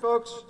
folks.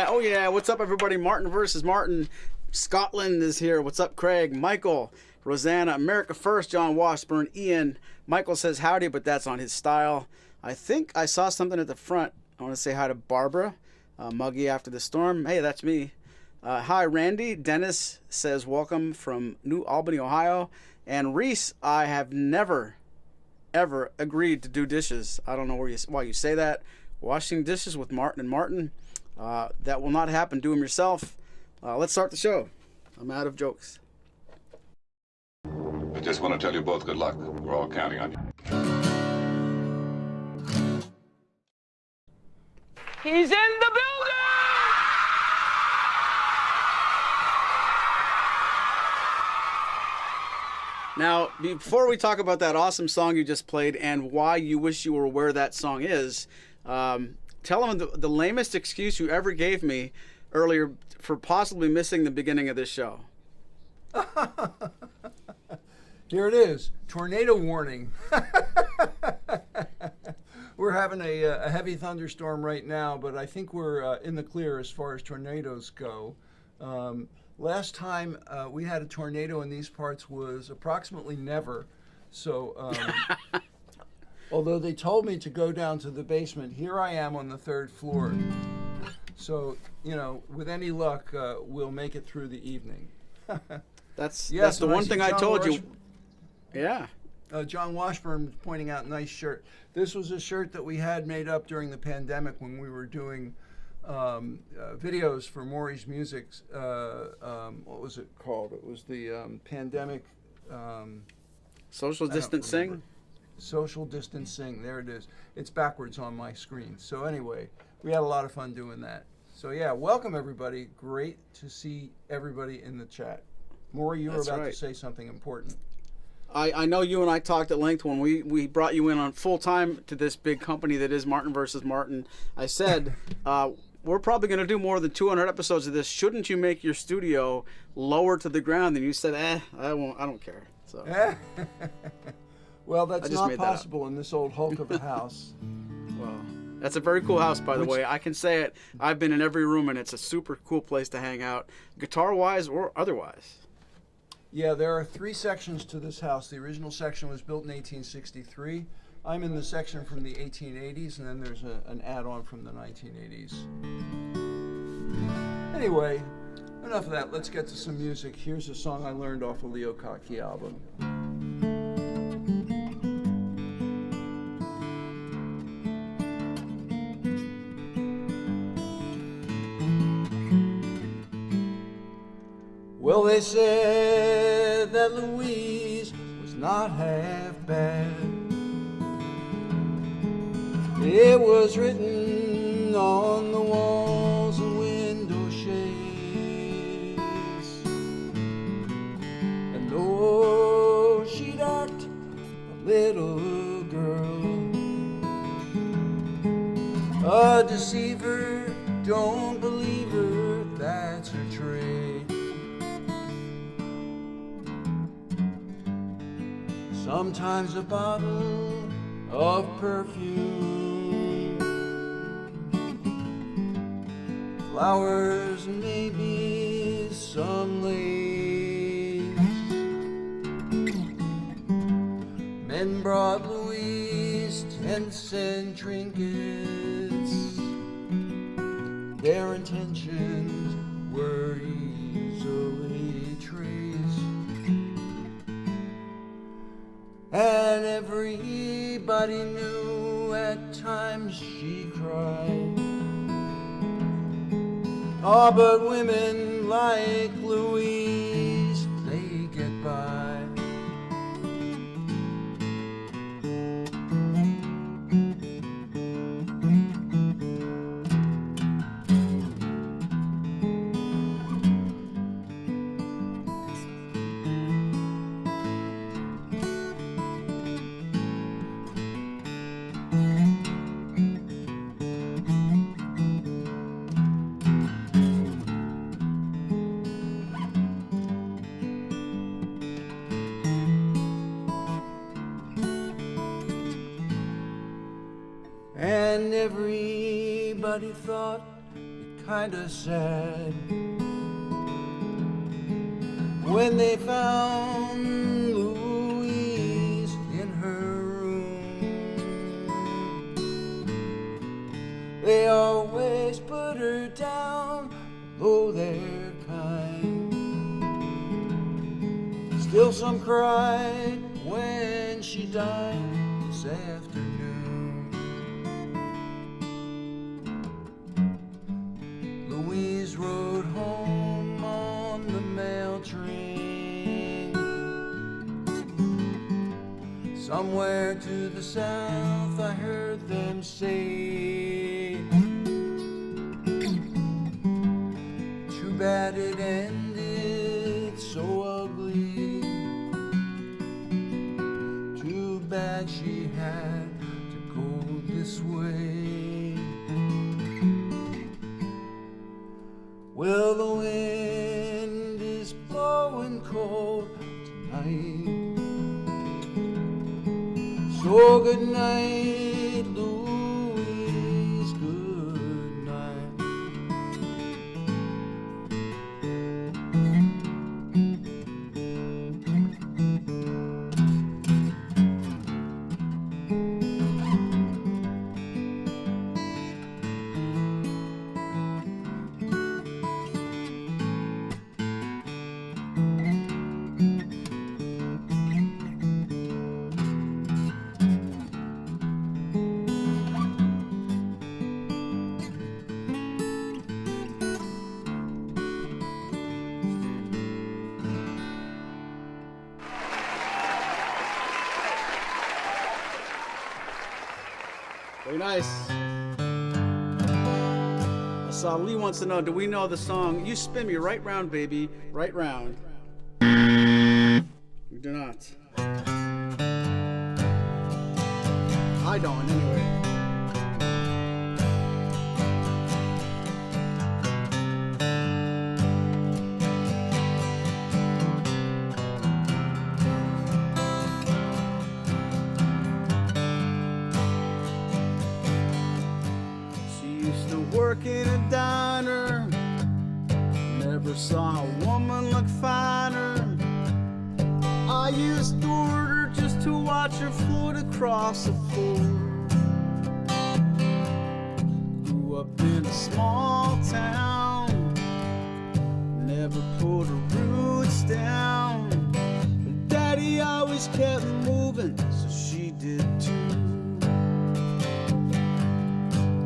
Oh yeah, what's up everybody? Martin versus Martin. Scotland is here. What's up, Craig? Michael, Rosanna, America First, John Washburn, Ian. Michael says howdy, but that's on his style. I think I saw something at the front. I want to say hi to Barbara, Muggy After the Storm. Hey, that's me. Hi, Randy. Dennis says welcome from New Albany, Ohio. And Reese, I have never, ever agreed to do dishes. I don't know why you say that. Washing dishes with Martin and Martin. That will not happen. Do them yourself. Let's start the show. I'm out of jokes. I just want to tell you both good luck. We're all counting on you. He's in the building! Now, before we talk about that awesome song you just played and why you wish you were where that song is, tell them the lamest excuse you ever gave me earlier for possibly missing the beginning of this show. Here it is. Tornado warning. We're having a heavy thunderstorm right now, but I think we're in the clear as far as tornadoes go. Last time we had a tornado in these parts was approximately never. So, although they told me to go down to the basement, here I am on the 3rd floor. So, you know, with any luck, we'll make it through the evening. That's Yes, the one thing I told you. Yeah. John Washburn pointing out, nice shirt. This was a shirt that we had made up during the pandemic when we were doing videos for Maury's music. What was it called? It was the pandemic. Social distancing? Social distancing. There it is. It's backwards on my screen. So anyway, we had a lot of fun doing that. So yeah, welcome everybody. Great to see everybody in the chat. Maury, you were about to say something important. I know you and I talked at length when we brought you in on full time to this big company that is Martin versus Martin. I said, we're probably going to do more than 200 episodes of this. Shouldn't you make your studio lower to the ground? And you said, I don't care. So. Well, that's not possible in this old hulk of a house. Well, that's a very cool house, by the way. I can say it. I've been in every room, and it's a super cool place to hang out, guitar-wise or otherwise. Yeah, there are 3 sections to this house. The original section was built in 1863. I'm in the section from the 1880s, and then there's an add-on from the 1980s. Anyway, enough of that. Let's get to some music. Here's a song I learned off a Leo Kottke album. Well, they said that Louise was not half bad. It was written on the walls and window shades. And though she'd act a little girl, a deceiver, don't believe her, that's her trade. Sometimes a bottle of perfume, flowers and maybe some lace. Men brought Louise 10-cent trinkets. Their intentions were easily traced, and everybody knew at times she cried. Oh, but women like Louise, they get by. And everybody thought it kinda sad when they found Louise in her room. They always put her down, though they're kind. Still some cried when she died this afternoon. Louise rode home on the mail train, somewhere to the south, I heard them say. Too bad it ended so ugly, too bad she had to go this way. Well, the wind is blowing cold tonight, so good night, Louise, good night. Very nice. I saw Lee wants to know, do we know the song, You Spin Me Right Round, Baby, Right Round? We do not. I don't, anyway. Work in a diner, never saw a woman look finer. I used to order just to watch her float across the floor. Grew up in a small town, never put her roots down. But Daddy always kept moving, so she did too.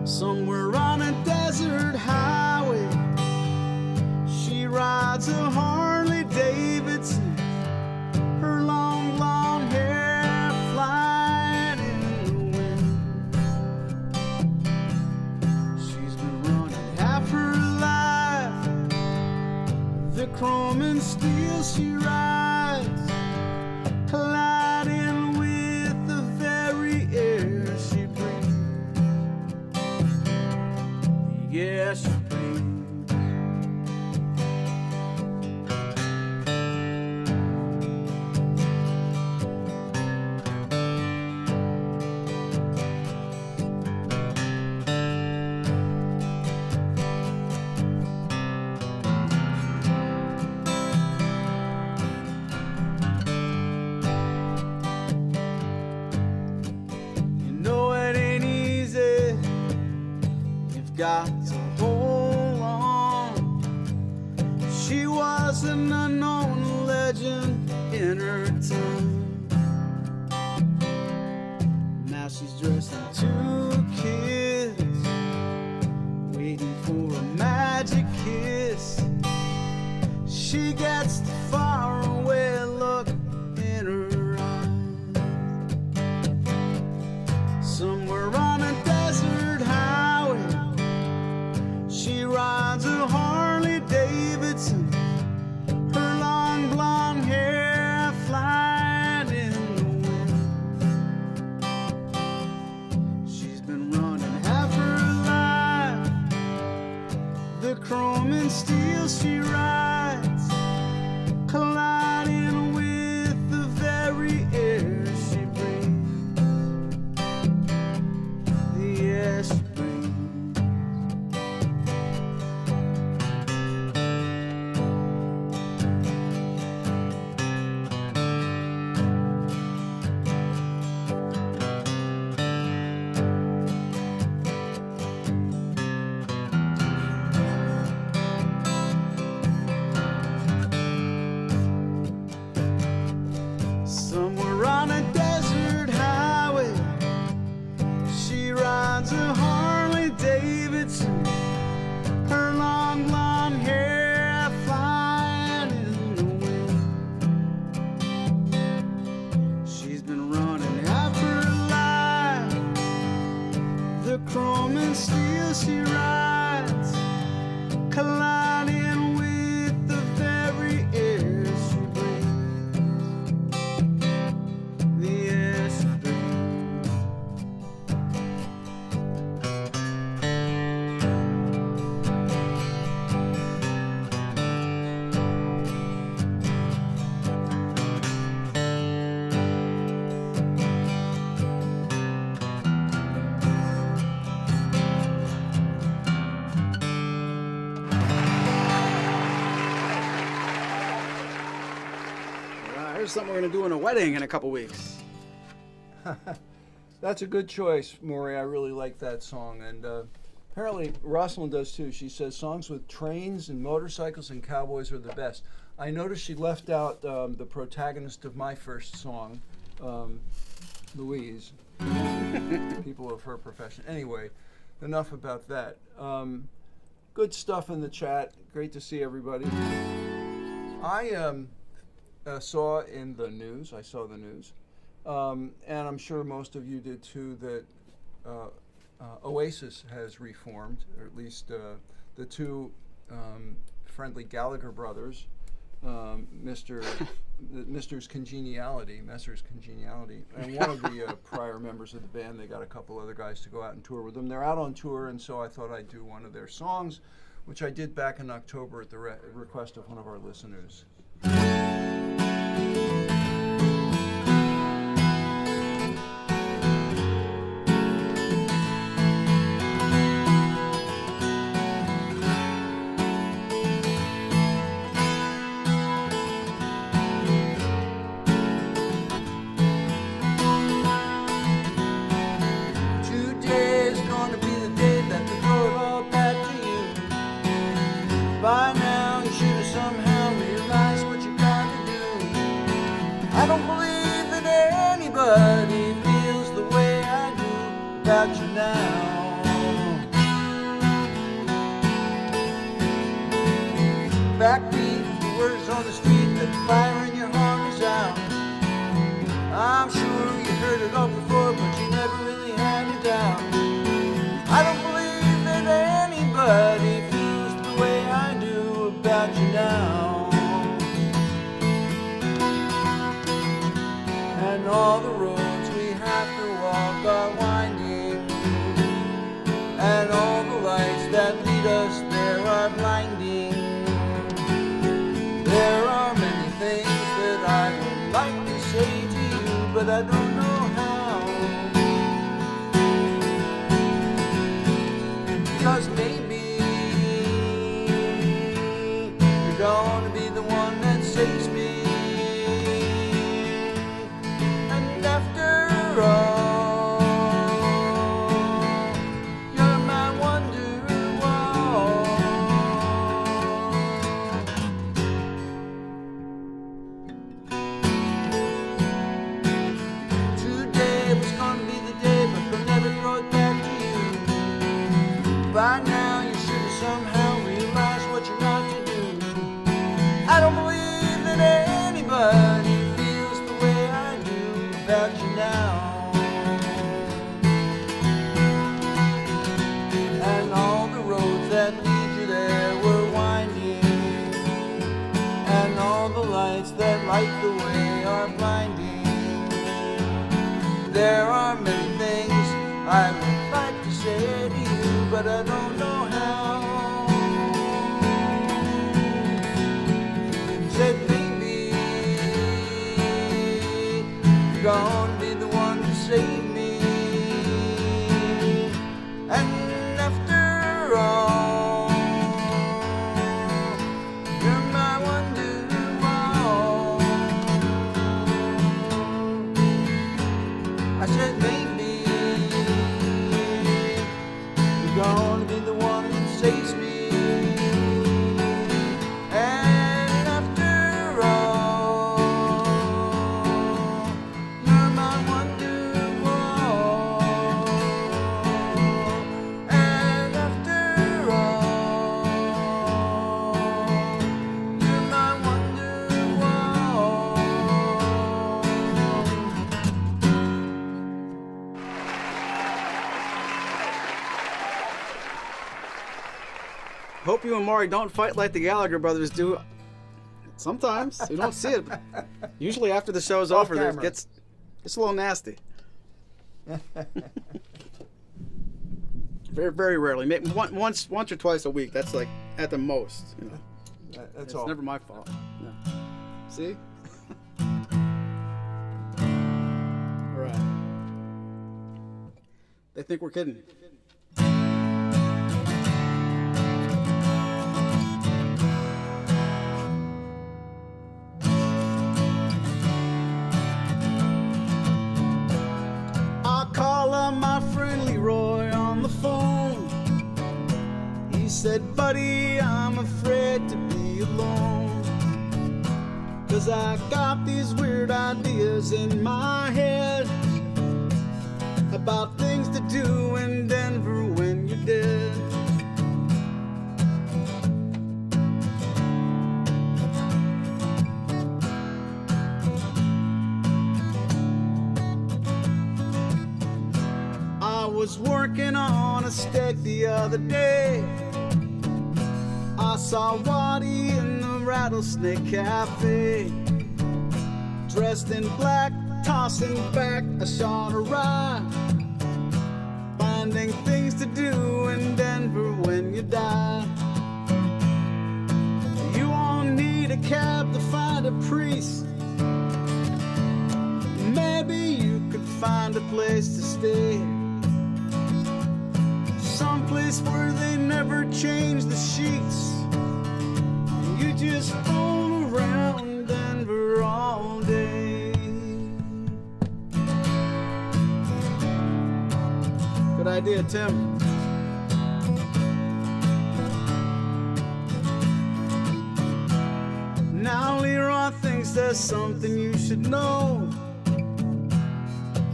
Somewhere on a desert highway, she rides a Harley got to hold on. She was an unknown legend in her time. Now she's dressing to kiss, waiting for a magic kiss. She gets the far away look in her eyes. Somewhere on a desert highway, she rides a Harley Davidson, her long blonde hair flying in the wind. She's been running half her life, the chrome and steel she rides, colliding with the very air she breathes, the air she breathes. Somewhere on a desert highway, she rides a Harley Davidson, her long blonde hair flying in the wind. She's been running half her life, the chrome and steel she rides, colliding with the very air she breathes, the air she breathes. Here's something we're going to do in a wedding in a couple weeks. That's a good choice, Maury. I really like that song. And apparently Rosalind does too. She says songs with trains and motorcycles and cowboys are the best. I noticed she left out the protagonist of my first song, Louise. People of her profession. Anyway, enough about that. Good stuff in the chat. Great to see everybody. I saw in the news, and I'm sure most of you did too, that Oasis has reformed, or at least the two friendly Gallagher brothers, Messrs. Congeniality, and one of the prior members of the band. They got a couple other guys to go out and tour with them. They're out on tour, and so I thought I'd do one of their songs, which I did back in October at the request of one of our listeners. Today's gonna be the day that they throw it all back to you. By now you should have somehow realized what you gotta do. I don't believe that anybody feels the way I do about you now. Backbeat, the words on the street, that the fire in your heart is out. I'm sure you heard it all before, but you never really had a doubt. I don't believe that anybody feels the way I do about you now. And all the roads we have to walk are winding, and all the lights that lead us there are blinding. There are many things that I would like to say to you, but I don't know how. Because maybe you're gonna be the one that saves me. And after all, you're my wonder. There are many things I would like to say to you, but I don't know how. Said maybe you're gonna be the one to save me. And after all, you're my wonder-wall. I said maybe you're gonna be the one that saves me. And after all, you're my wonder-wall. And after all, you're my wonder-wall. Hope you and Maury don't fight like the Gallagher brothers do. Sometimes you don't see it. But usually after the show's Off over, it camera. gets a little nasty. Very, very rarely. Maybe once or twice a week. That's like at the most. You know, That's it's all. never my fault. No. See? All right. They think we're kidding. I call up my friend Leroy on the phone. He said, buddy, I'm afraid to be alone, 'cause I got these weird ideas in my head about things to do in Denver when you're dead. I was working on a steak the other day. I saw Waddy in the Rattlesnake Cafe, dressed in black, tossing back a shot of rye, finding things to do in Denver when you die. You won't need a cab to find a priest. Maybe you could find a place to stay, someplace where they never change the sheets. You just roll around Denver all day. Good idea, Tim. Now Leroy thinks there's something you should know.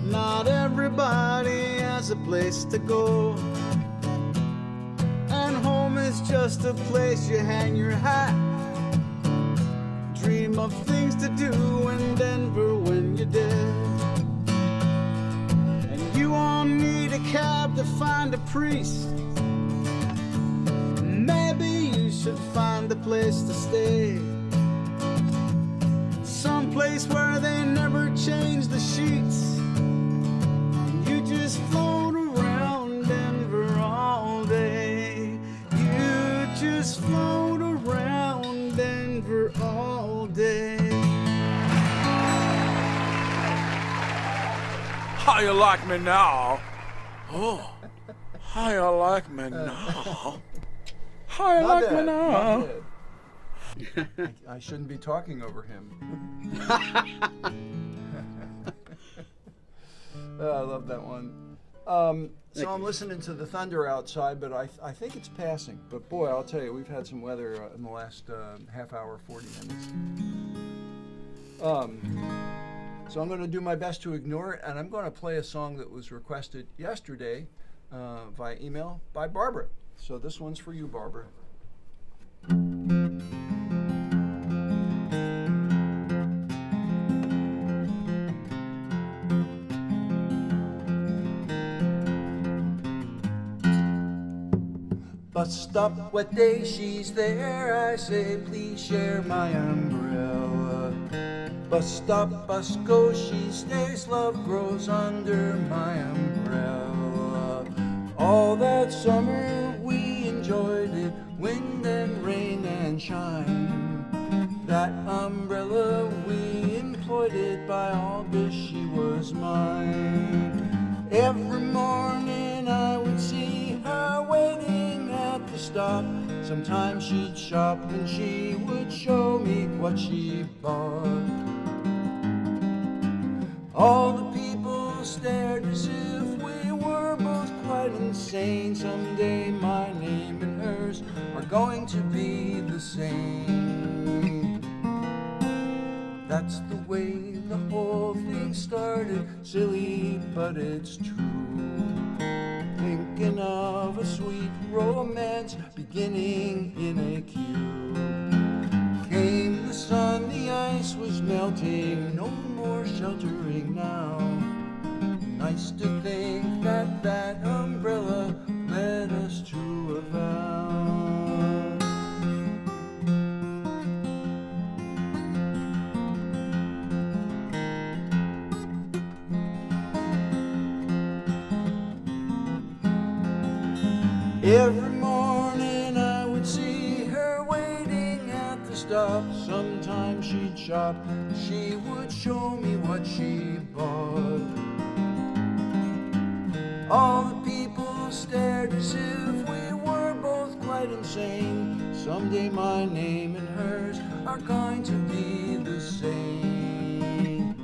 Not everybody has a place to go, and home is just a place you hang your hat. Dream of things to do in Denver when you're dead. And you won't need a cab to find a priest. Maybe you should find a place to stay, someplace where they never change the sheets. You just float around Denver all day. You just float around Denver all day. How you like me now? Oh, how you like me now? How you Not like me bad, now? not bad. I shouldn't be talking over him. I love that one. So I'm listening to the thunder outside, but I think it's passing. But boy, I'll tell you, we've had some weather in the last half hour, 40 minutes. So I'm going to do my best to ignore it, and I'm going to play a song that was requested yesterday via email by Barbara. So this one's for you, Barbara. Bus stop, what day she's there, I say, please share my umbrella. Bus stop, bus go, she stays, love grows under my umbrella. All that summer we enjoyed it, wind and rain and shine. That umbrella we employed it, by August she was mine. Every morning I would see her waiting at the stop. Sometimes she'd shop and she would show me what she bought. All the people stared as if we were both quite insane. Someday my name and hers are going to be the same. That's the way the whole thing started, silly but it's true. Thinking of a sweet romance beginning in a queue. Came the sun, the ice was melting, no more sheltering now. Nice to think that that umbrella led us to a vow. Every morning I would see her waiting at the stop. Sometimes she'd shop, she would show me what she bought. All the people stared as if we were both quite insane. Someday my name and hers are going to be the same.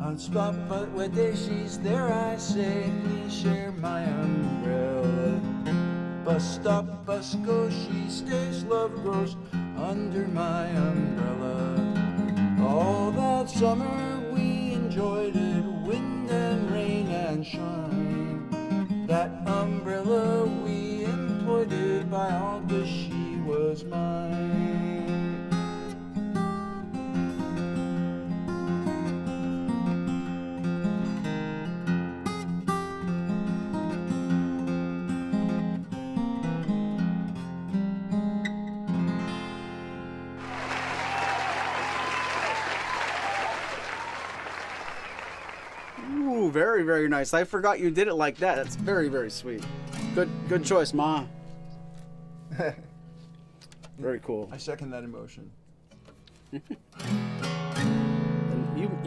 I'll stop but where there she's there, I say, please share my umbrella. Bus stop, bus go, she stays, love grows under my umbrella. All that summer we enjoyed it, wind and rain and shine. That umbrella we employed it, by August she was mine. Ooh, very, very nice. I forgot you did it like that. That's very, very sweet. Good choice, Ma. Very cool. I second that emotion. You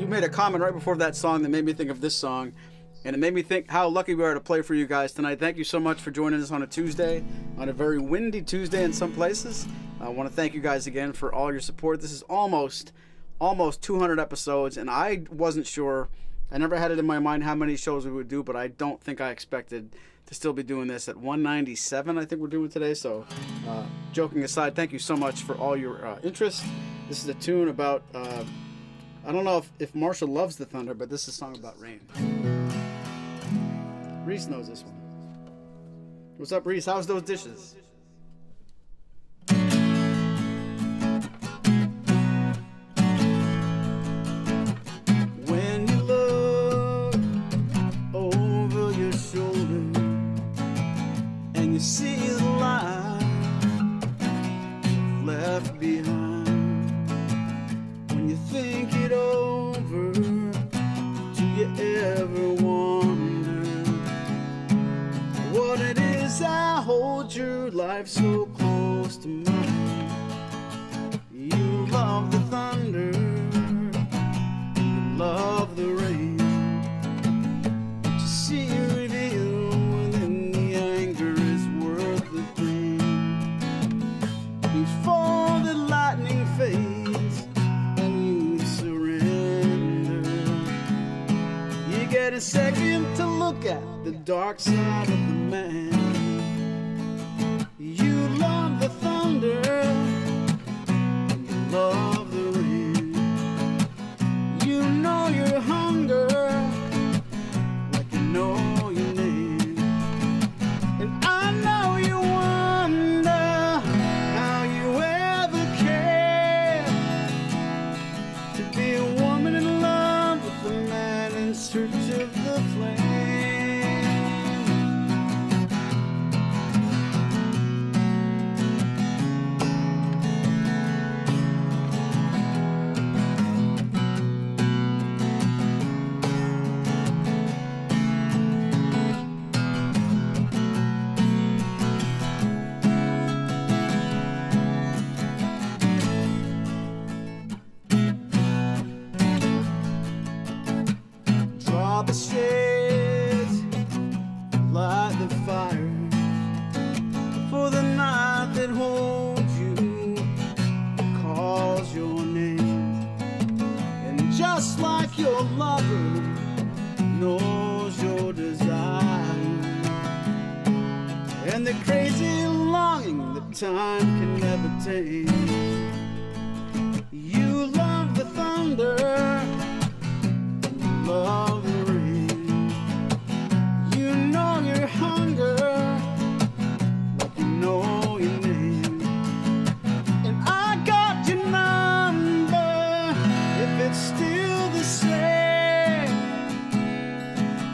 made a comment right before that song that made me think of this song, and it made me think how lucky we are to play for you guys tonight. Thank you so much for joining us on a Tuesday, on a very windy Tuesday in some places. I want to thank you guys again for all your support. This is almost 200 episodes, and I wasn't sure. I never had it in my mind how many shows we would do, but I don't think I expected to still be doing this at 197, I think we're doing today. So, joking aside, thank you so much for all your interest. This is a tune about, I don't know if Marshall loves the thunder, but this is a song about rain. Reese knows this one. What's up, Reese? How's those dishes? When you look over your shoulder and you see the life left behind, when you think it over, do you ever wonder what it is that holds your life so close to mine? You love the thunder, you love the rain, but you see revealed within the anger is worth the pain. Before the lightning fades and you surrender, you get a second to look at the dark side of the man. You love the thunder, you love the rain. You know your hunger, like you know your name. And I know you wonder how you ever cared to be a woman in love with a man in search of the flame. while the shades light the fire for the night that holds you, calls your name. And just like your lover knows your desire, and the crazy longing that time can never tame. You love the thunder, you love the rain. You know your hunger, like you know your name. And I got your number, if it's still the same.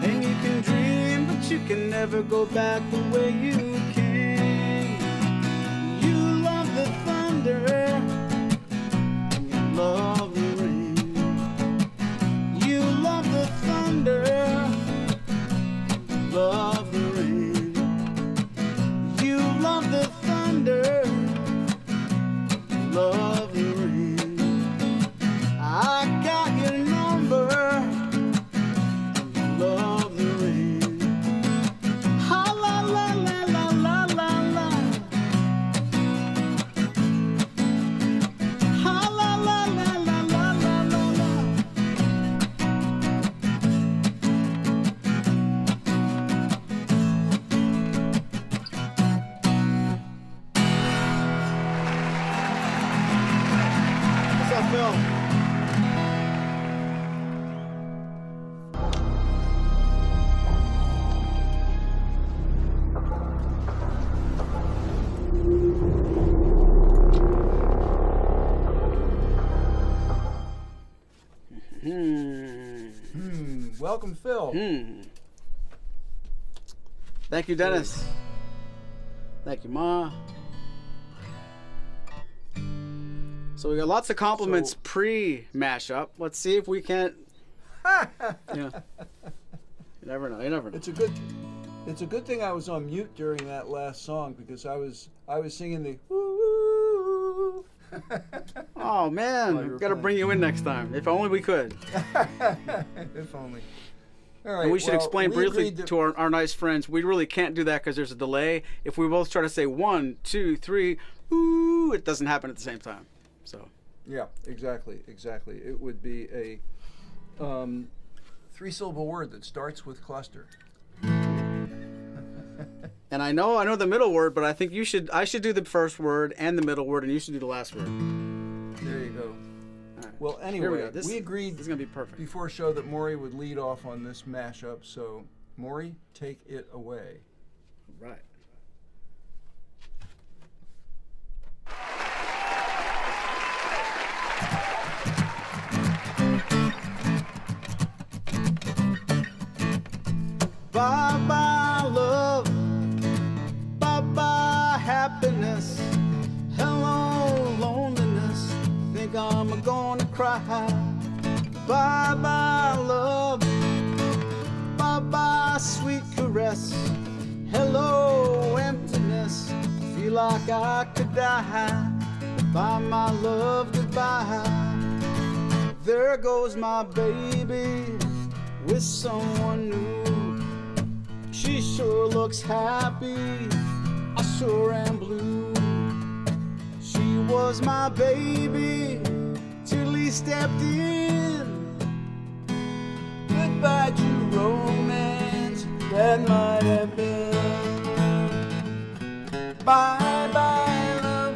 And you can dream, but you can never go back the way you came. You love the thunder, and you love the rain. You love the thunder, you love the rain. You love the thunder, you love the rain. I got your number, you love the rain. Ha la la la la la la la. Ha la la la la la la la la. What's up, Phil? Welcome, Phil. Thank you, Dennis. Thank you, Ma. So we got lots of compliments So- pre-mashup. Let's see if we can't. Yeah. You never know. You never know. It's a good thing I was on mute during that last song because I was singing the woo. Oh man, While you were we've got to playing. bring you in next time. If only we could. If only. All right. And we should well, explain we briefly agreed to our nice friends. We really can't do that because there's a delay. If we both try to say 1, 2, 3, ooh, it doesn't happen at the same time. So. Yeah, exactly. It would be a 3-syllable word that starts with cluster. And I know the middle word, but I think I should do the first word and the middle word, and you should do the last word. There you go. All right. Well, Here we anyway, go. This we agreed This is gonna be perfect. before show that Maury would lead off on this mashup. So, Maury, take it away. Right. Bye bye love, bye bye happiness, hello loneliness, think I'm gonna cry. Bye bye love, bye bye sweet caress, hello emptiness, feel like I could die. Bye my love, goodbye. There goes my baby with someone new. She sure looks happy, I sure am blue. She was my baby till he stepped in. Goodbye to romance that might have been. Bye bye love,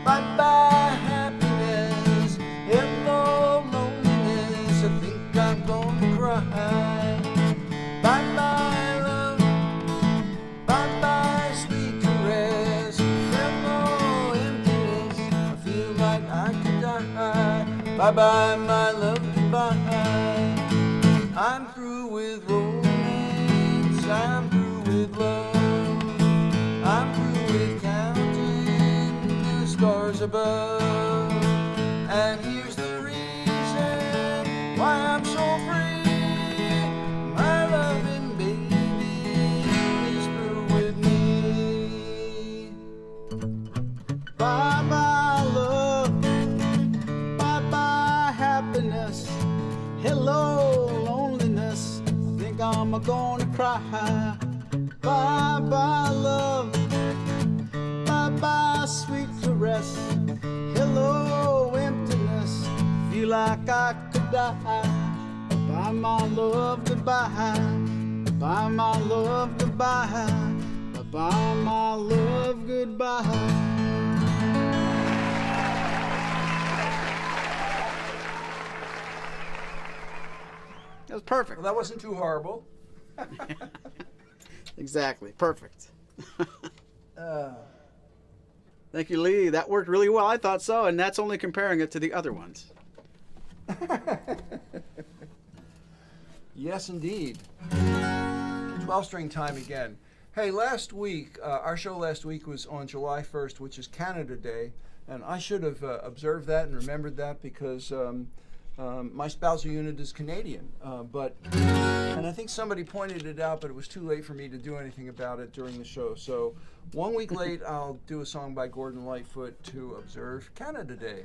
bye bye happiness, hello loneliness, I think I'm gonna cry. Bye bye love, bye bye sweet caress, hello emptiness, I feel like I could die. Bye bye my love, goodbye. I'm through with romance, I'm through with love, I'm through with counting the stars above. And here's the reason why I'm so free. My loving baby is through with me. Bye bye love, bye bye happiness, hello loneliness. I'm gonna cry. Bye bye love, bye bye sweet caress. Hello emptiness, feel like I could die. Bye my love, goodbye. Bye my love, goodbye. Bye my love, goodbye. That was perfect. Well, that wasn't too horrible. Exactly. Perfect. Thank you, Lee. That worked really well. I thought so, and that's only comparing it to the other ones. Yes, indeed. 12-string time again. Hey, last week, our show last week was on July 1st, which is Canada Day, and I should have observed that and remembered that because my spousal unit is Canadian. And I think somebody pointed it out, but it was too late for me to do anything about it during the show. So 1 week late, I'll do a song by Gordon Lightfoot to observe Canada Day.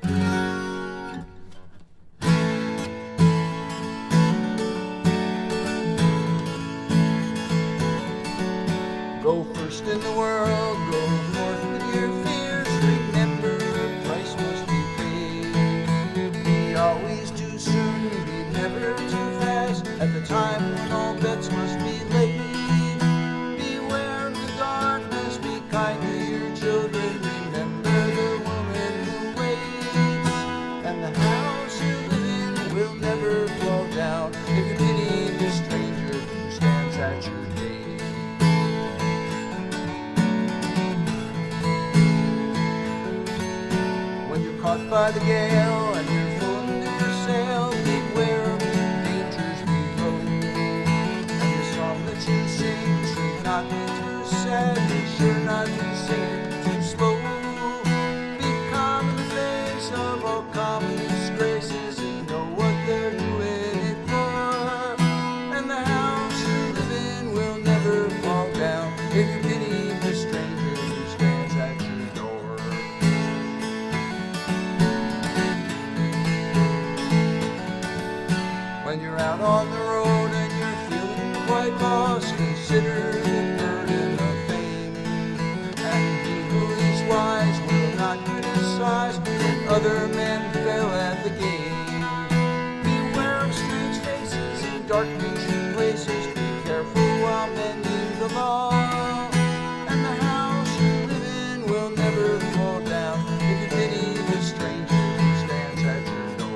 Go first in the world, go forth with your fears. Remember, the price must be paid. Be always too soon, be never too fast. At the time when all bets must be laid. Beware of the darkness, be kind to your children. Remember the woman who waits. And the house you live in will never fall down. If you pity the stranger who stands at your gate. Caught by the gale and you're full under your sail, beware of the dangers below. And the song that you sing should not be too sad, be sure not to sing it too slow. Be calm in the face of all common disgraces and know what they're doing it for. And the house you live in will never fall down if you pity the stranger who stands at your door. When you're out on the road and you're feeling quite lost, consider the burden of fame. And he who is wise will not criticize when other men fail at the game. Beware of strange faces in dark dingy places, be careful while mending the law. And the house you live in will never fall down if you pity the stranger who stands at your door.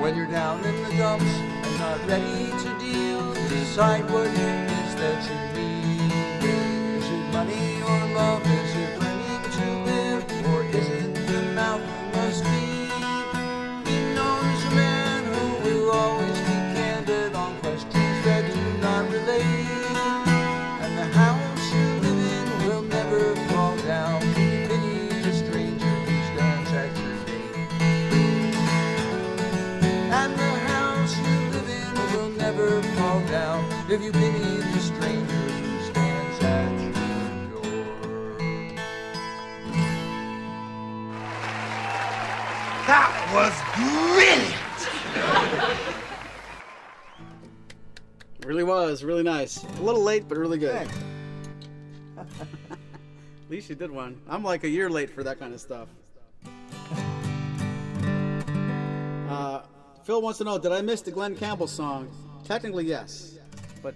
When you're down in the dumps and not ready to deal, decide what it is that you need. Is it money or love? Is it learning to live? Or is it the mouth you must feed? Be known as a man who will always be candid on questions that do not relate. And the house you live in will never fall down. Pity the stranger who stands at your gate. And the house you live in will never fall down if you pity the stranger who stands at your door. That was brilliant! Really was. Really nice. A little late, but really good. Thanks. At least you did one. I'm like a year late for that kind of stuff. Phil wants to know, did I miss the Glenn Campbell song? Technically, yes. But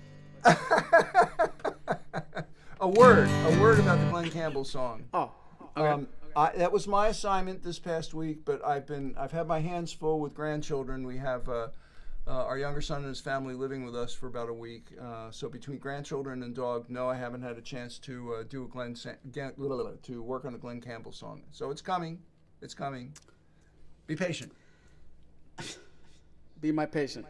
A word about the Glenn Campbell song. oh, okay. That was my assignment this past week, but I've had my hands full with grandchildren. We have our younger son and his family living with us for about a week. So between grandchildren and dog, no, I haven't had a chance to do to work on a Glenn Campbell song. So it's coming. It's coming. Be patient. Be my patient.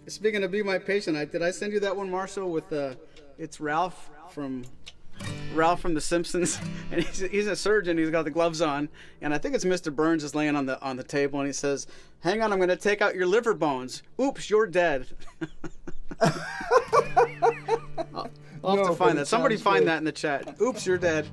Speaking of Be My Patient, did I send you that one, Marshall, with it's Ralph from The Simpsons, and he's a surgeon. He's got the gloves on, and I think it's Mr. Burns is laying on the table, and he says, "Hang on, I'm going to take out your liver bones. Oops, you're dead." I'll have to find that. Somebody find that in the chat. Oops, you're dead.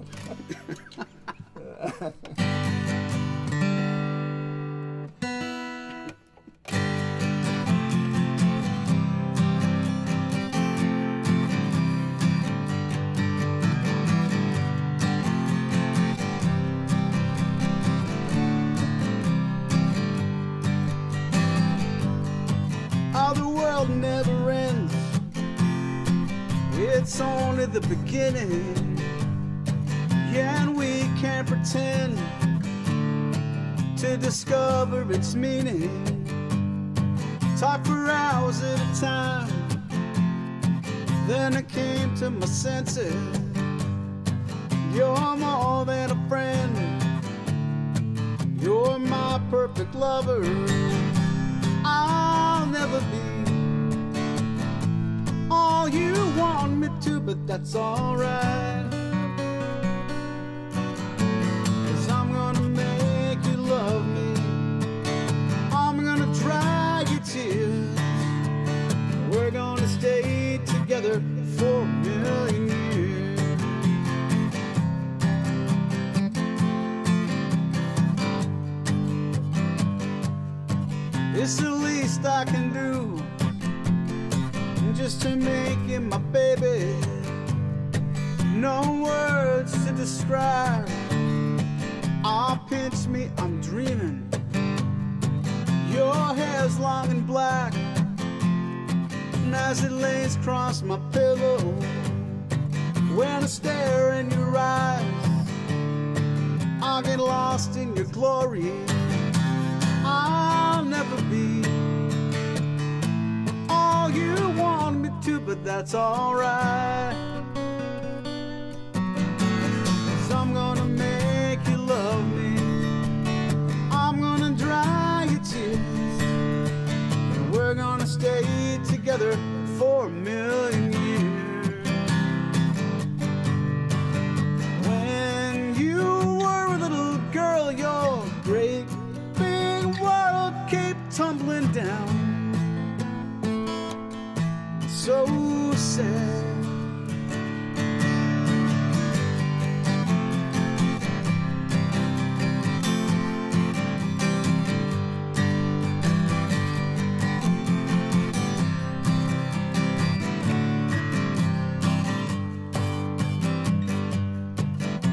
the beginning. Yeah, and we can't pretend to discover its meaning. Talk for hours at a time. Then I came to my senses. You're more than a friend. You're my perfect lover. I'll never be all you want me to, but that's alright. 'Cause I'm gonna make you love me. I'm gonna dry your tears. We're gonna stay together for a million years. It's the least I can do, just to make you my baby. No words to describe. Ah, pinch me, I'm dreaming. Your hair's long and black, and as it lays across my pillow, when I stare in your eyes, I'll get lost in your glory. I'll never be all you want me to, but that's alright. 'Cause I'm gonna make you love me. I'm gonna dry your tears. And we're gonna stay together for a million years. When you were a little girl, your great big world came tumbling down. So sad.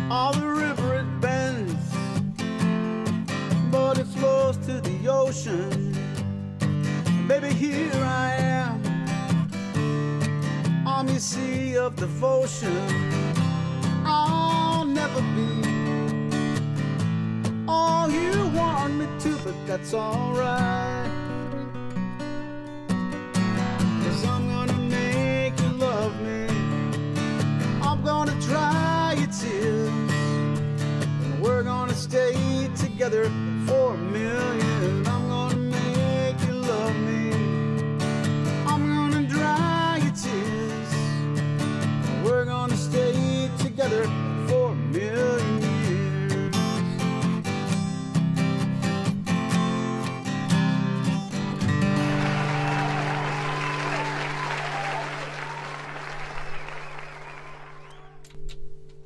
All the river it bends, but it flows to the ocean. Baby, here I am on the sea of devotion. I'll never be all you want me to, but that's alright. 'Cause I'm gonna make you love me. I'm gonna dry your tears. And we're gonna stay together for a million. I'm gonna make you love me. I'm gonna dry your tears. We're gonna stay together for a million years.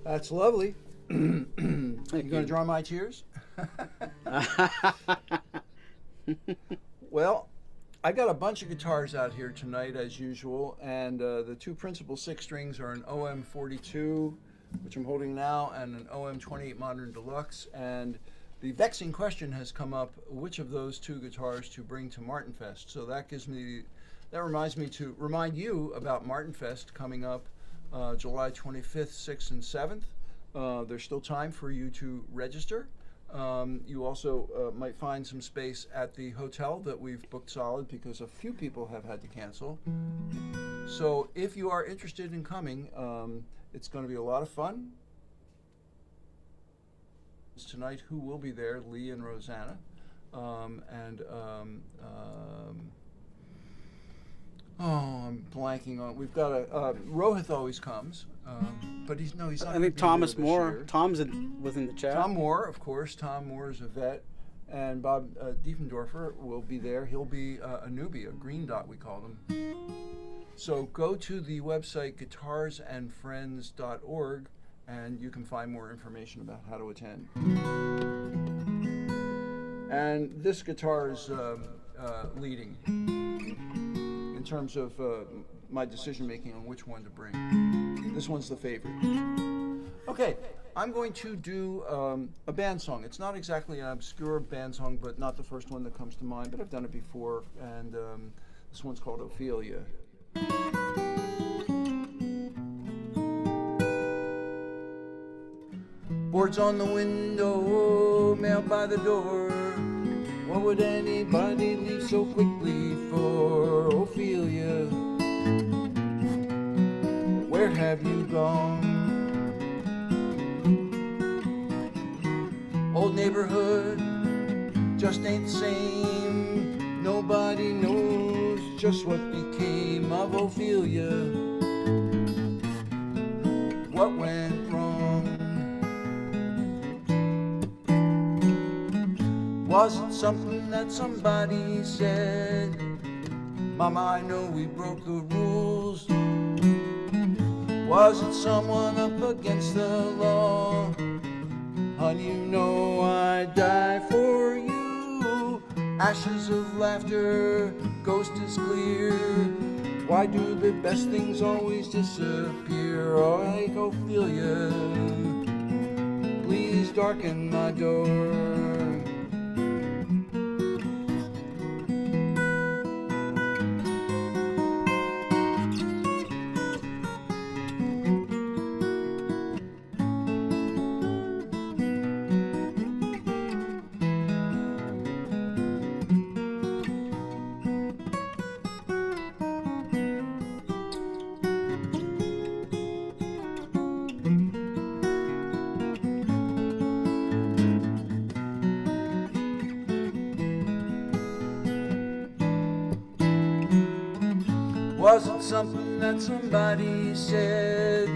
That's lovely. You going to draw my tears? Well, I got a bunch of guitars out here tonight, as usual, and the two principal six strings are an OM-42, which I'm holding now, and an OM-28 Modern Deluxe. And the vexing question has come up: which of those two guitars to bring to Martin Fest? So that reminds me to remind you about Martin Fest coming up July 25th, 6th, and 7th. There's still time for you to register. You also might find some space at the hotel that we've booked solid because a few people have had to cancel. So if you are interested in coming, it's going to be a lot of fun. Tonight, who will be there? Lee and Rosanna. I'm blanking on. We've got Rohith always comes, but he's not. I think Thomas Moore. Tom's within the chat. Tom Moore, of course. Tom Moore is a vet, and Bob Diefendorfer will be there. He'll be a newbie, a green dot we call them. So go to the website guitarsandfriends.org, and you can find more information about how to attend. And this guitar is leading in terms of my decision making on which one to bring. This one's the favorite. Okay, I'm going to do a band song. It's not exactly an obscure band song, but not the first one that comes to mind, but I've done it before, and this one's called Ophelia. boards on the window, mail by the door. What would anybody leave so quickly for? Ophelia, where have you gone? Old neighborhood just ain't the same. Nobody knows just what became of Ophelia. What went wrong? Was it something that somebody said? Mama, I know we broke the rules. Was it someone up against the law? Honey, you know I'd die for you. Ashes of laughter, ghost is clear. Why do the best things always disappear? Like Ophelia, please darken my door. Was it something that somebody said?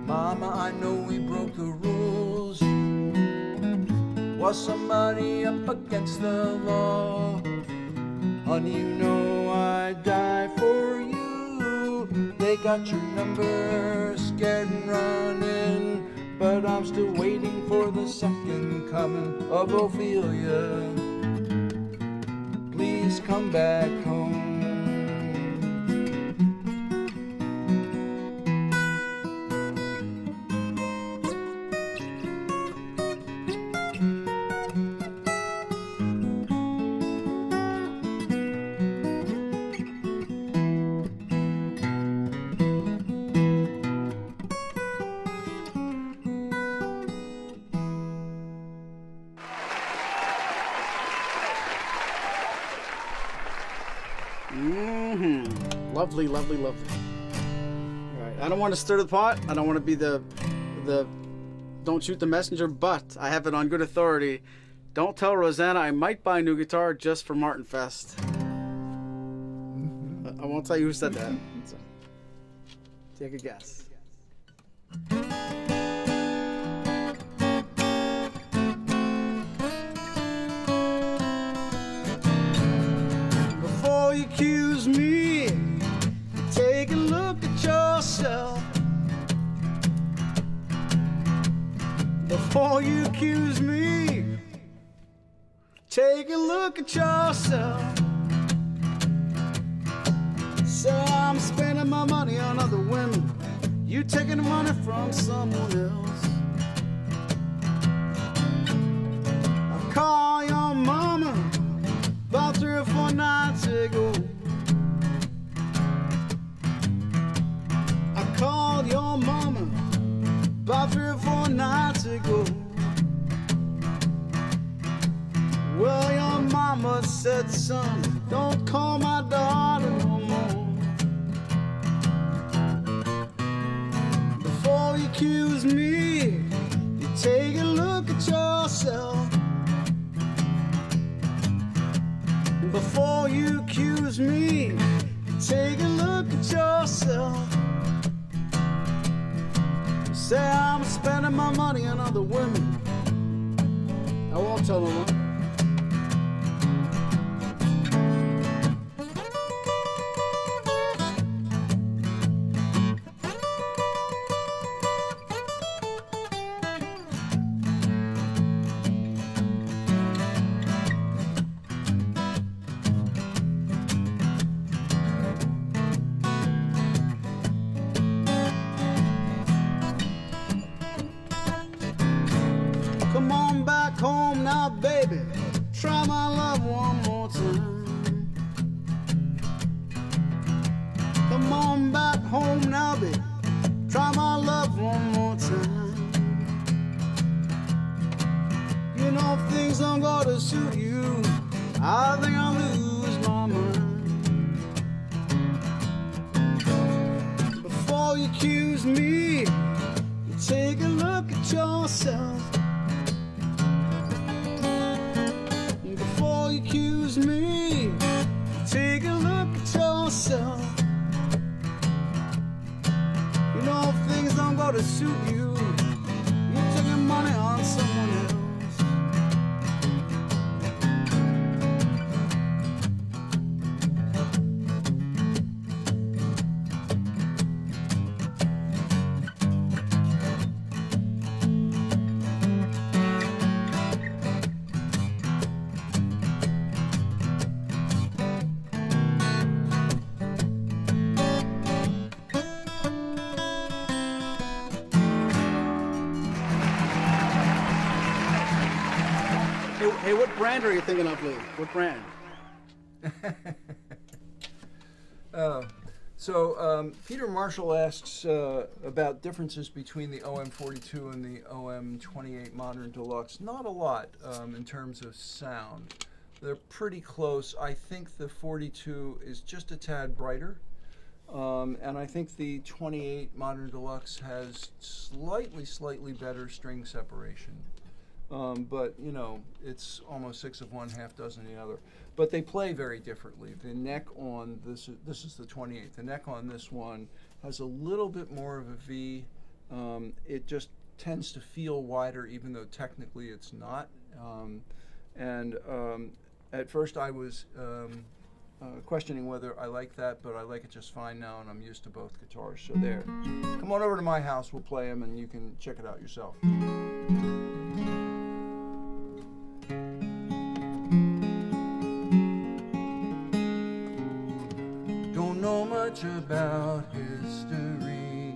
Mama, I know we broke the rules. Was somebody up against the law? Honey, you know I'd die for you. They got your number, scared and running, but I'm still waiting for the second coming of Ophelia. Please come back home. Lovely, lovely, lovely. All right. I don't want to stir the pot. I don't want to be the don't shoot the messenger, but I have it on good authority. Don't tell Rosanna I might buy a new guitar just for Martin Fest. I won't tell you who said that. So, take a guess. Before you accuse me, take a look at yourself. Before you accuse me, take a look at yourself. Say I'm spending my money on other women, you taking the money from someone else. I call your mama about 3 or 4 nights ago. I called your mama about 3 or 4 nights ago. Well, your mama said, son, don't call my daughter no more. Before you accuse me, you take a look at yourself. Before you accuse me, take a look at yourself. Say I'm spending my money on other women, I won't tell them what. Come on back home now, baby. Try my love one more time. Come on back home now, baby. Try my love one more time. know if things don't go to suit you, I think I'll lose my mind. Before you accuse me, you take a look at yourself. Before you accuse me, you take a look at yourself. You know if things don't go to suit you, you took your money on someone else. Hey, what brand are you thinking of, Lee? What brand? Peter Marshall asks about differences between the OM-42 and the OM-28 Modern Deluxe. Not a lot in terms of sound. They're pretty close. I think the 42 is just a tad brighter. And I think the 28 Modern Deluxe has slightly better string separation. But, you know, it's almost 6 of one, half dozen the other. But they play very differently. The neck on this is the 28. The neck on this one has a little bit more of a V. It just tends to feel wider, even though technically it's not. At first I was questioning whether I like that, but I like it just fine now, and I'm used to both guitars. So there. Come on over to my house. We'll play them, and you can check it out yourself. Don't know much about history,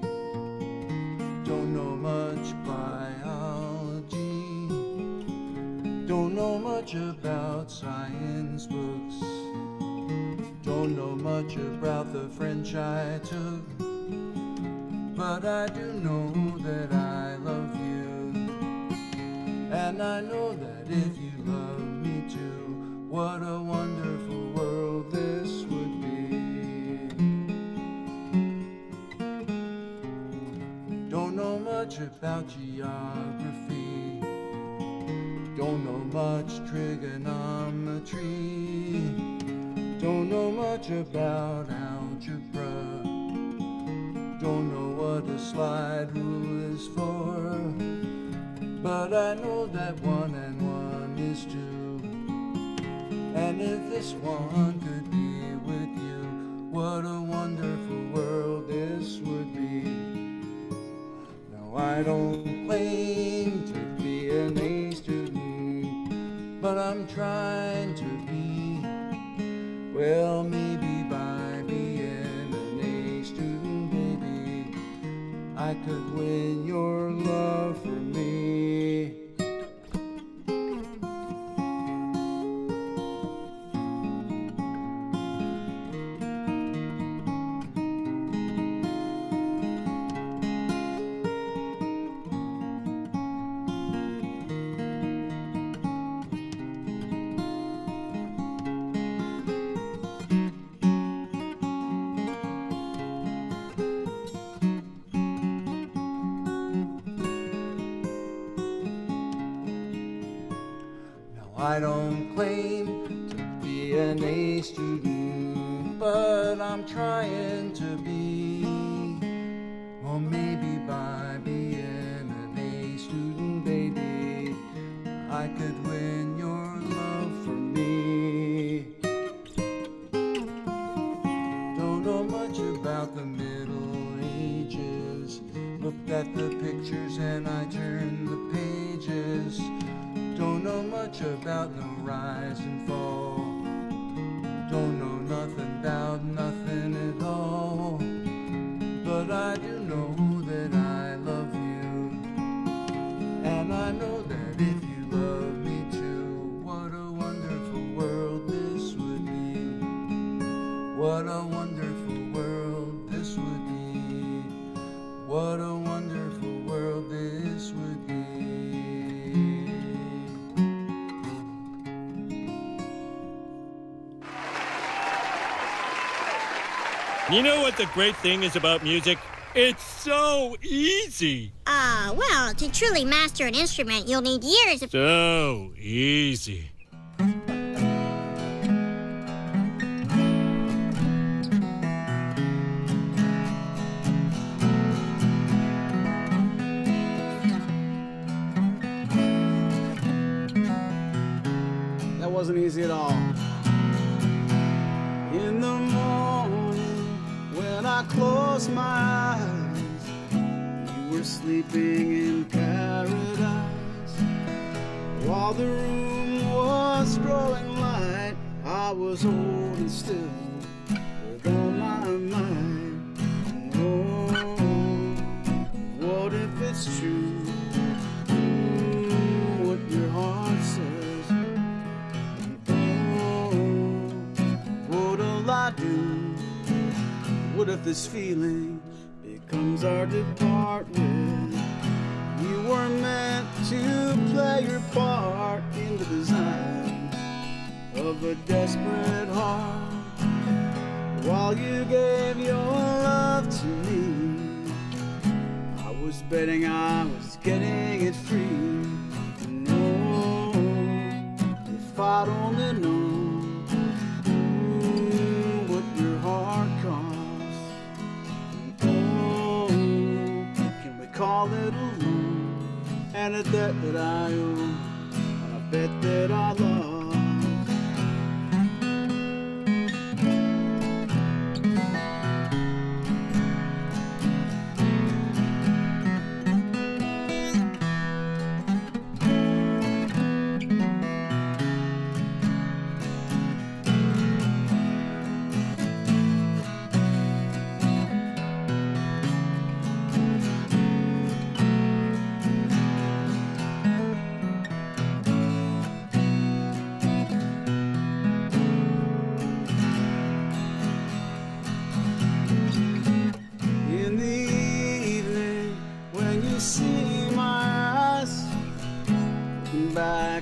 don't know much biology, don't know much about science books, don't know much about the French I took, but I do know that I love you, and I know that if you love me too, what a wonderful world this would be. Don't know much about geography, don't know much trigonometry, don't know much about algebra, don't know what a slide rule is for, but I know that 1 and 1 is 2, and if this one could be with you, what a wonderful world this would be. Now I don't claim to be an A student, but I'm trying to be. Well, maybe by being an A student, maybe I could win your love for me. I don't claim to be an A student, but I'm trying to be. Or maybe by being an A student, baby, I could win your love for me. Don't know much about the Middle Ages, looked at the pictures and I turned the pages. Don't know much about no rise and fall, don't know nothing about nothing at all, but I do know that I love you, and I know that if you love me too, what a wonderful world this would be. What a wonderful world this would be. What a wonderful world this would be. You know what the great thing is about music? It's so easy. Well, to truly master an instrument, you'll need years of... So easy. That wasn't easy at all. In the morning, when I close my eyes, you were sleeping in paradise. While the room was growing light, I was holding still with all my might. Oh, what if it's true? What your heart says. What'll I do? What if this feeling becomes our depart with? You were meant to play your part in the design of a desperate heart. While you gave your love to me, I was betting I was getting it free. No, if I'd only known what your heart costs. Oh, can we call it a loan and a debt that I owe on a bet that I lost?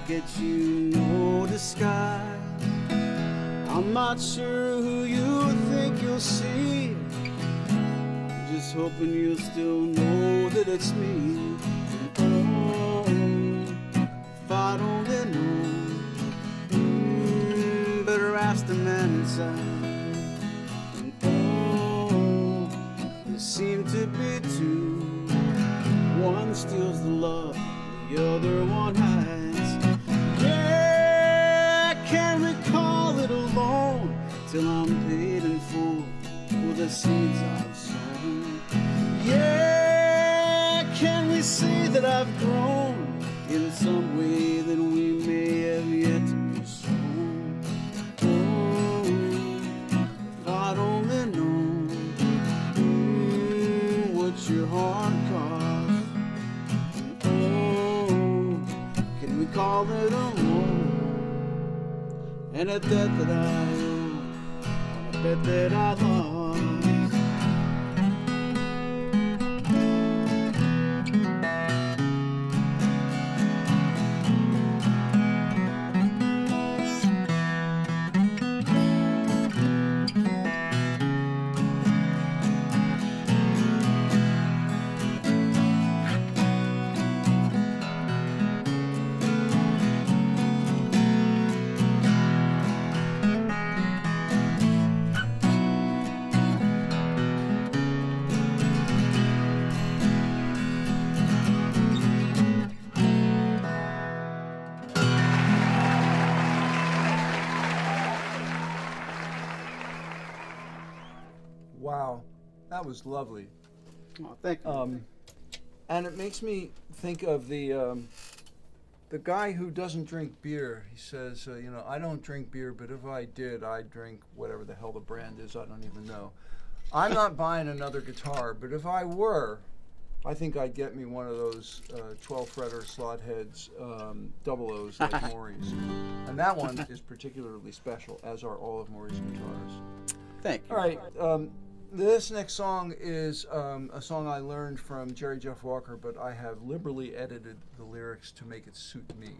At you, no disguise. I'm not sure who you think you'll see. I'm just hoping you'll still know that it's me. Oh, if I'd only known, better ask the man inside. Oh, there seem to be two. One steals the love, the other one hides. Can we call it alone till I'm paid in full for the seeds I've sown? Yeah, can we say that I've grown in some way that we may have yet to be shown? Oh, if I'd only known what your heart costs. Oh, can we call it alone? And a debt that I owe on a bet that I lost. Wow, that was lovely. Oh, thank you. And it makes me think of the guy who doesn't drink beer. He says, you know, I don't drink beer, but if I did, I'd drink whatever the hell the brand is. I don't even know. I'm not buying another guitar, but if I were, I think I'd get me one of those 12-fretter slot heads, double O's like Maury's. And that one is particularly special, as are all of Maury's guitars. Thank you. All right. This next song is a song I learned from Jerry Jeff Walker, but I have liberally edited the lyrics to make it suit me.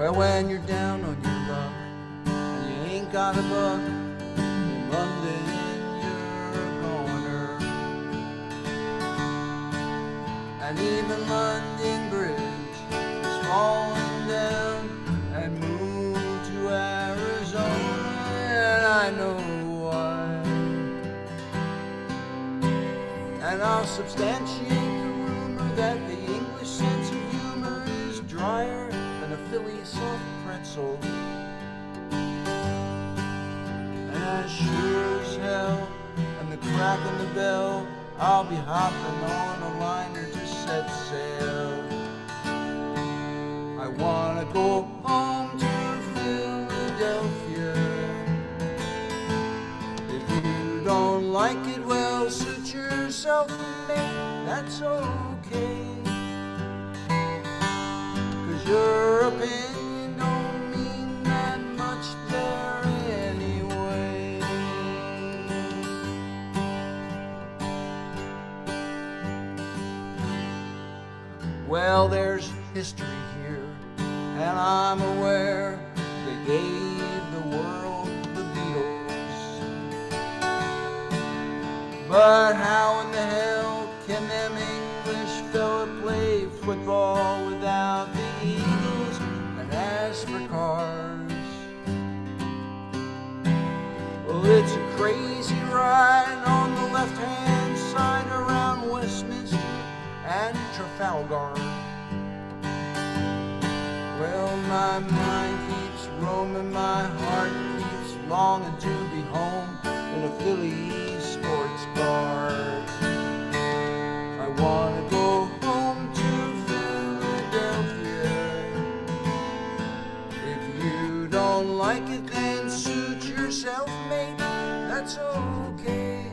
Well, when you're down on your luck and you ain't got a buck, in London you're a goner. And even London Bridge is falling down and moved to Arizona, and I know why. And I'll substantiate the rumor that the English sense of humor is drier than a Philly soft pretzel. And as sure as hell, and the crack of the bell, I'll be hopping on a liner to set sail. I wanna go home to Philadelphia. If you don't like it, well, suit yourself, mate, that's okay. 'Cause your opinion don't mean that much there anyway. Well, there's history here, and I'm aware they gave the world the Beatles. But how in the hell can them English fella play football without the Eagles? And as for cars, well, it's a crazy ride on the left-hand side around Westminster and Trafalgar. Well, my mind keeps roaming, my heart keeps longing to be home in a Philly sports bar. I wanna go home to Philadelphia. If you don't like it, then suit yourself, mate, that's okay.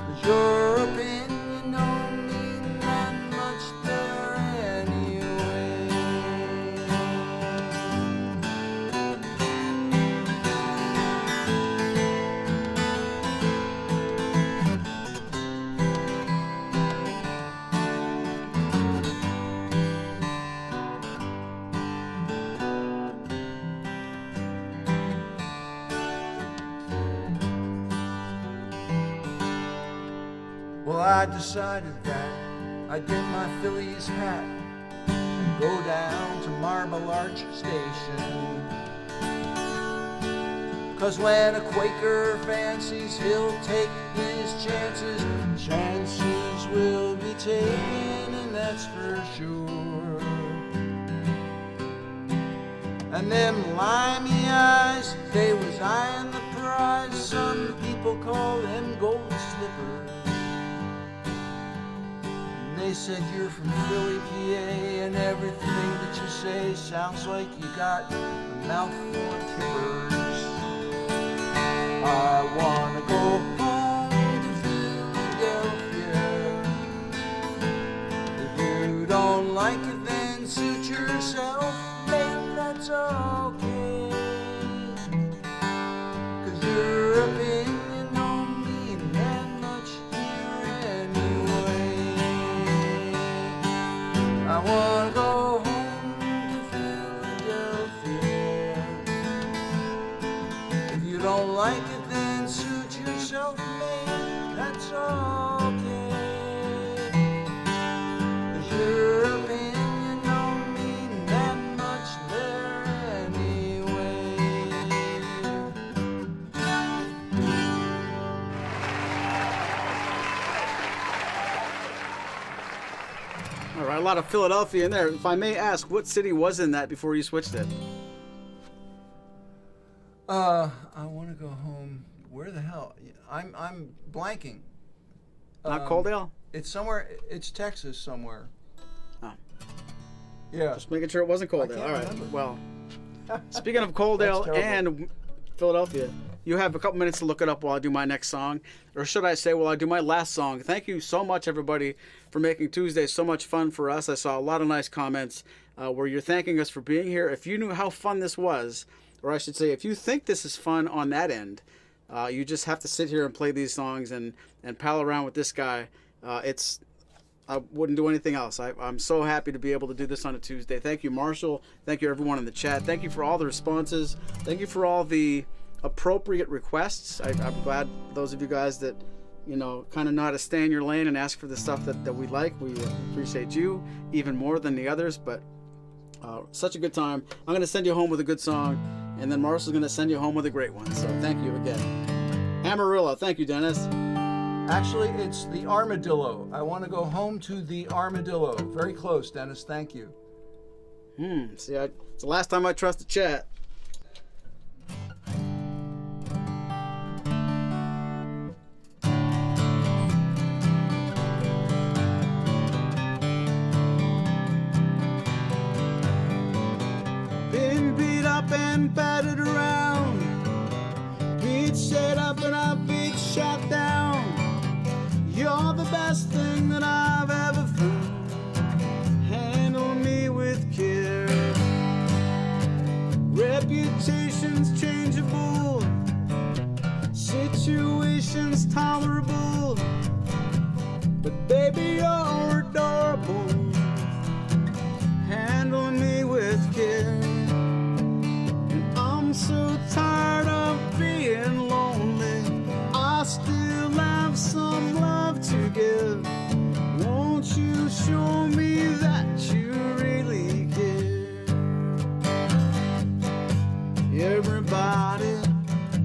'Cause your opinion don't mean that much there anyway. Well, I decided that I'd get my Phillies hat and go down to Marble Arch Station. 'Cause when a Quaker fancies he'll take his chances, chances will be taken, and that's for sure. And them limey eyes, they was eyeing the prize. Some people call them gold slippers. They said you're from Philly, PA, and everything that you say sounds like you got a mouthful of kippers. I wanna go home to Philadelphia. If you don't like it, then suit yourself, mate, that's okay. 'Cause your opinion don't mean that much here anyway. I wanna go home to Philadelphia. If you don't like it, then suit yourself, mate, that's okay. 'Cause your opinion don't mean that much there anyway. All right, a lot of Philadelphia in there. If I may ask, what city was in that before you switched it? I want to go home. Where the hell? I'm blanking. Not Coaldale? It's somewhere. It's Texas somewhere. Oh. Yeah. Just making sure it wasn't Coaldale. can't All right. remember. Well, speaking of Coaldale That's terrible. and Philadelphia, you have a couple minutes to look it up while I do my next song. Or should I say, while I do my last song. Thank you so much, everybody, for making Tuesdays so much fun for us. I saw a lot of nice comments where you're thanking us for being here. If you knew how fun this was, or I should say, if you think this is fun on that end, you just have to sit here and play these songs and pal around with this guy. It's I wouldn't do anything else. I'm so happy to be able to do this on a Tuesday. Thank you, Marshall. Thank you, everyone in the chat. Thank you for all the responses. Thank you for all the appropriate requests. I'm glad those of you guys that, you know, kind of know how to stay in your lane and ask for the stuff that we like. We appreciate you even more than the others, but such a good time. I'm going to send you home with a good song, and then Marshall's going to send you home with a great one. So thank you again. Amarillo, thank you, Dennis. Actually, it's the armadillo. I want to go home to the armadillo. Very close, Dennis. Thank you. See, it's the last time I trust the chat. Been beat up and battered around, beat set up and I've been shot down. You're the best thing that I've ever found. Handle me with care. Reputation's changeable, situations tolerable, but baby you're adorable. Handle me with care. And I'm so tired of being lonely. I still have some love to give. Won't you show me that you really care? Everybody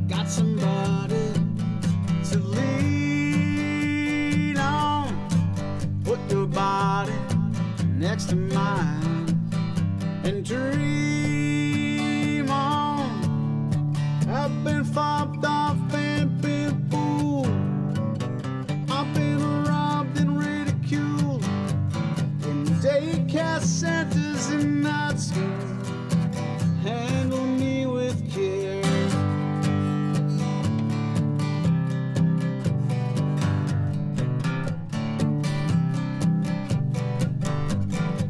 got somebody to lean on. Put your body next to mine and dream on. I've been fobbed off and been fooled. I've been robbed and ridiculed in daycare centers and night schools. Handle me with care.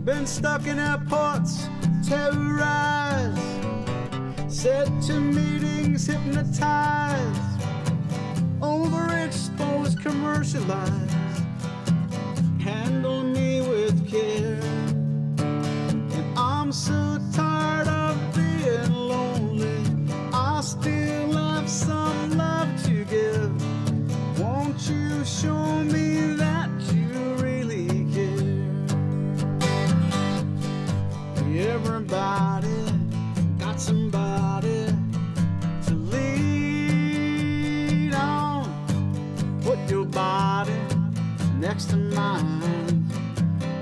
Been stuck in airports, terrorized, set to meetings, hypnotized, overexposed, commercialized. Handle me with care. And I'm so tired of being lonely. I still have some love to give. Won't you show me that you really care? Everybody got somebody to lean on. Put your body next to mine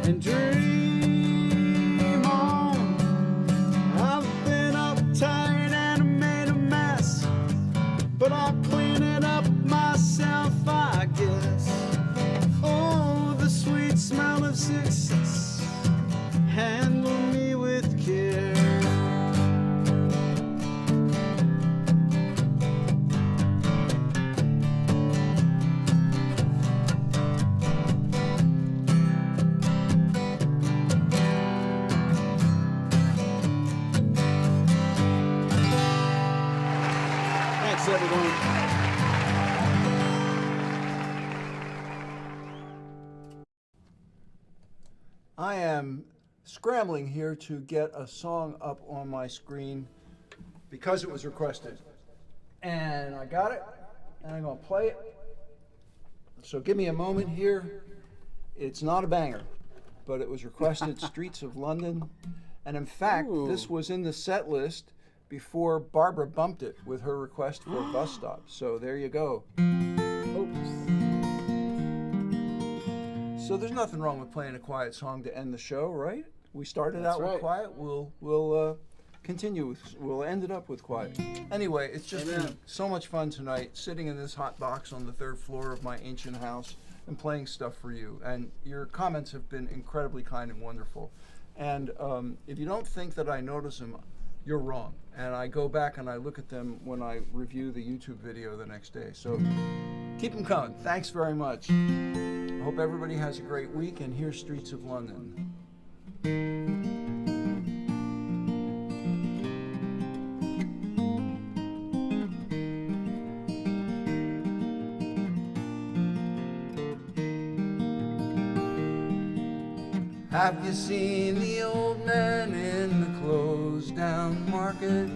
and dream on. I've been uptight and I made a mess, but I'll clean it up myself, I guess. Oh, the sweet smell of success. Handle me with care. Thanks, everyone. I am scrambling here to get a song up on my screen because it was requested. And I got it, and I'm going to play it. So give me a moment here. It's not a banger, but it was requested, Streets of London. And in fact, this was in the set list before Barbara bumped it with her request for a bus stop. So there you go. So there's nothing wrong with playing a quiet song to end the show, right? We started out with quiet. We'll continue with, we'll end it up with quiet. Anyway, it's just been so much fun tonight, sitting in this hot box on the 3rd floor of my ancient house and playing stuff for you. And your comments have been incredibly kind and wonderful. And if you don't think that I notice them, you're wrong. And I go back and I look at them when I review the YouTube video the next day. So keep them coming. Thanks very much. I hope everybody has a great week, and here's Streets of London. Have you seen the old man in the closed down market,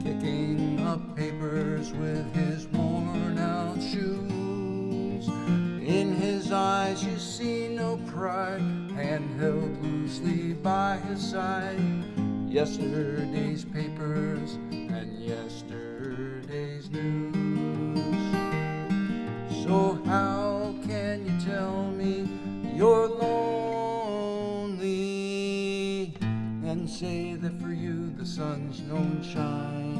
kicking up papers with his worn out shoes? In his eyes you see no pride, hand held loosely by his side. Yesterday's papers and yesterday's news. So how can you tell me you're lonely and say that for you the sun's don't shine?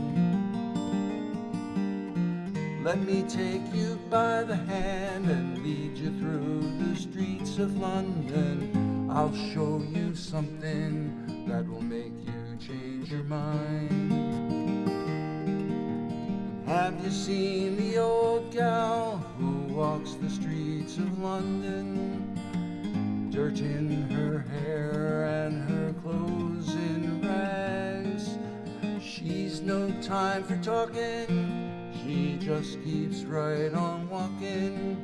Let me take you by the hand and lead you through the streets of London. I'll show you something that will make you change your mind. Have you seen the old gal who walks the streets of London? Dirt in her hair and her clothes in rags. She's no time for talking, she just keeps right on walking,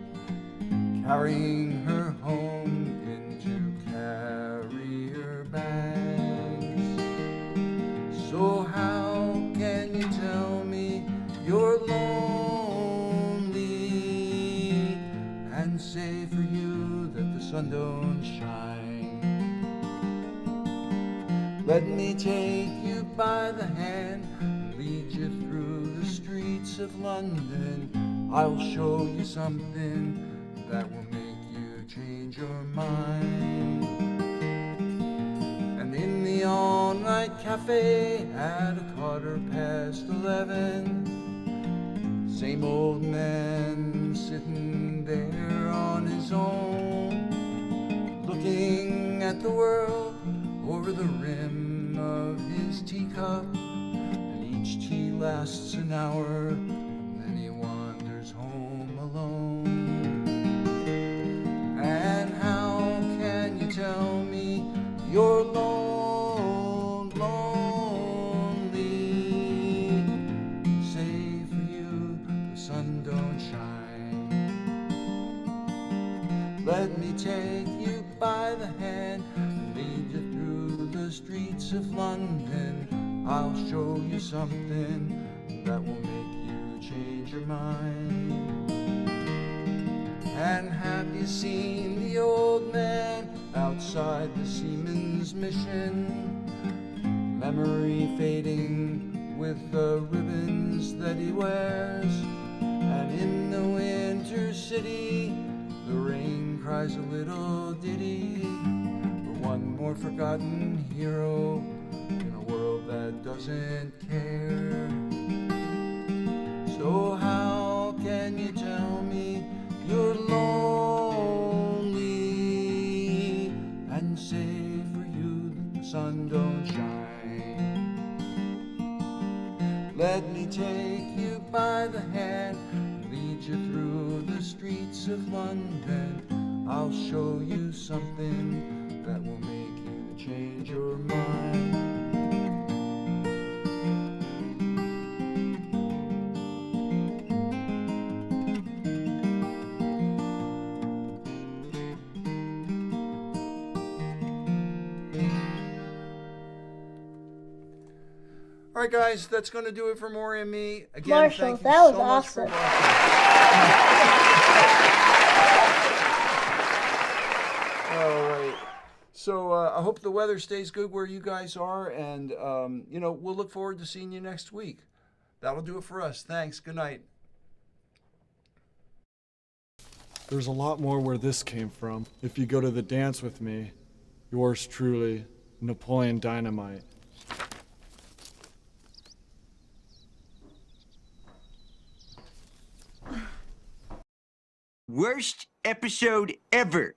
carrying her home into carrier bags. So how can you tell me you're lonely and say for you that the sun don't shine? Let me take you by the hand and lead you through the streets of London. I'll show you something that will make you change your mind. And in the all-night cafe at 11:15, same old man sitting there on his own, looking at the world over the rim of his teacup. And each tea lasts an hour, and then he wanders home alone. And how can you tell me you're lonely? Say for you the sun don't shine. Let me take you by the hand and lead you through the streets of London. I'll show you something that will make you change your mind. And have you seen the old man outside the Seaman's Mission? Memory fading with the ribbons that he wears. And in the winter city, the rain cries a little ditty for one more forgotten hero in a world that doesn't care. So how can you tell me you're lonely and say for you that the sun don't shine? Let me take you by the hand, lead you through the streets of London. I'll show you something that will make you change your mind. All right, guys, that's going to do it for Maury and me. Again, Marshall, thank you that was so much for awesome. watching. All right. So I hope the weather stays good where you guys are, and we'll look forward to seeing you next week. That'll do it for us. Thanks. Good night. There's a lot more where this came from. If you go to the dance with me, yours truly, Napoleon Dynamite. Worst episode ever.